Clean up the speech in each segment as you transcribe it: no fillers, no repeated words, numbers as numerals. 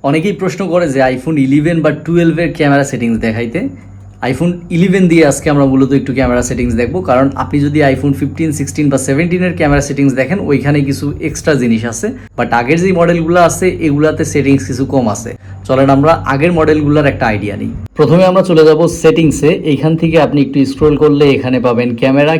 অনেকেই প্রশ্ন করে যে আইফোন 11 বা 12 এর ক্যামেরা সেটিংস দেখাইতে। আইফোন 11 দিয়ে আজকে আমরা মূলত একটু ক্যামেরা সেটিংস দেখবো, কারণ আপনি যদি আইফোন 15, 16 বা 17 এর ক্যামেরা সেটিংস দেখেন ওইখানে কিছু এক্সট্রা জিনিস আছে, বাট আগের যে মডেলগুলো আছে এগুলাতে সেটিংস কিছু কম আছে। চলেন আমরা আগের মডেলগুলোর একটা আইডিয়া নিই। প্রথমে আমরা চলে যাব সেটিংসে। এইখান থেকে আপনি একটু স্ক্রল করলে এখানে পাবেন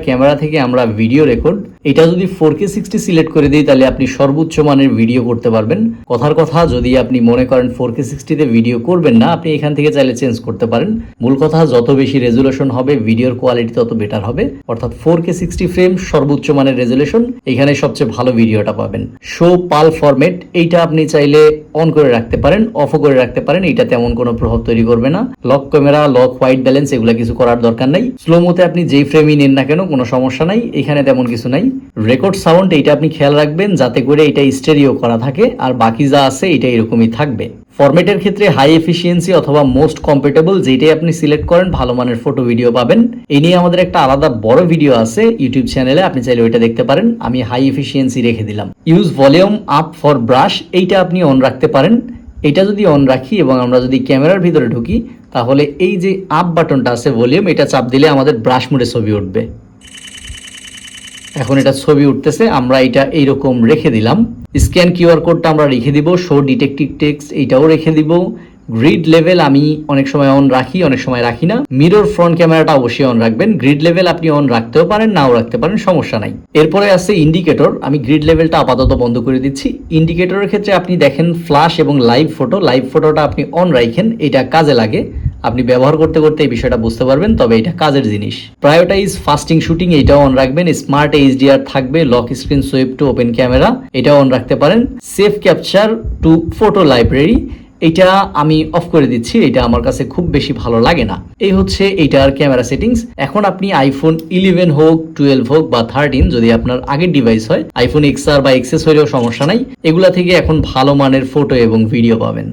ক্যামেরা থেকে আমরা ভিডিও রেকর্ড। এটা যদি 4K 60 সিলেক্ট করে দিই তাহলে আপনি সর্বোচ্চ মানের ভিডিও করতে পারবেন। কথার কথা, যদি আপনি মনে করেন 4K 60 তে ভিডিও করবেন না, আপনি এখান থেকে চাইলে চেঞ্জ করতে পারেন। মূল কথা, যত বেশি রেজুলেশন হবে ভিডিওর কোয়ালিটি তত বেটার হবে। অর্থাৎ 4K 60 ফ্রেম সর্বোচ্চ মানের রেজুলেশন, এখানে সবচেয়ে ভালো ভিডিওটা পাবেন। শো পাল ফরম্যাট, এইটা আপনি চাইলে অন করে রাখতে পারেন, অফও করে রাখতে পারেন, এটা তেমন কোনো প্রভাব তৈরি করবে না। Lock camera, lock white balance এগুলো কিছু করার দরকার নাই। স্লোমোতে আপনি যেই ফ্রেমই নেন না কেন কোনো সমস্যা নাই, এখানে তেমন কিছু নাই। রেকর্ড সাউন্ড, এইটা আপনি খেয়াল রাখবেন যাতে করে এটা স্টেরিও করা থাকে, আর বাকি যা আছে এটা এরকমই থাকবে। ফরম্যাটের ক্ষেত্রে হাই এফিসিয়েন্সি অথবা মোস্ট কম্পেটেবল যেটাই আপনি সিলেক্ট করেন ভালো মানের ফটো ভিডিও পাবেন। এই নিয়ে আমাদের একটা আলাদা বড় ভিডিও আছে ইউটিউব চ্যানেলে, আপনি চাইলে ওইটা দেখতে পারেন। আমি হাই এফিসিয়েন্সি রেখে দিলাম। Use volume up for brush, এইটা আপনি অন রাখতে পারেন। এটা যদি অন রাখি এবং আমরা যদি ক্যামেরার ভিতরে ঢুকি তাহলে এই যে আপ বাটনটা আছে ভলিউম, এটা চাপ দিলে আমাদের ব্রাশ মোডে ছবি উঠবে। এখন এটা ছবি উঠতেছে, আমরা এটা এইরকম রেখে দিলাম। স্ক্যান কিউআর কোডটা আমরা রেখে দিব। শো ডিটেকটিভ টেক্সট এইটাও রেখে দিব। গ্রিড লেভেল আমি অনেক সময় অন রাখি, অনেক সময় রাখি না। মিরর ফ্রন্ট ক্যামেরাটা অবশ্যই অন রাখবেন। গ্রিড লেভেল আপনি অন রাখতেও পারেন, নাও রাখতে পারেন, সমস্যা নাই। এরপরে আছে ইন্ডিকেটর। আমি গ্রিড লেভেলটা আপাতত বন্ধ করে দিচ্ছি। ইন্ডিকেটরের ক্ষেত্রে আপনি দেখেন ফ্ল্যাশ এবং লাইভ ফটোটা আপনি অন রাখেন, এটা কাজে লাগে। আপনি ব্যবহার করতে করতে এই বিষয়টা বুঝতে পারবেন, তবে এটা কাজের জিনিস। প্রায়োরিটাইজ ফাস্টিং শুটিং, এটাও অন রাখবেন। স্মার্ট এইচডিআর থাকবে। Lock screen sweep to open camera, এটাও অন রাখতে পারেন। Save capture two photo library, এটা আমি অফ করে দিচ্ছি, এটা আমার কাছে খুব বেশি ভালো লাগে না। এই হচ্ছে এইটার ক্যামেরা সেটিংস। এখন আপনি আইফোন 11 হোক, 12 হোক বা 13, যদি আপনার আগের ডিভাইস হয়, আইফোন XR বা XS হলেও সমস্যা নাই, এগুলা থেকে এখন ভালো মানের ফটো এবং ভিডিও পাবেন।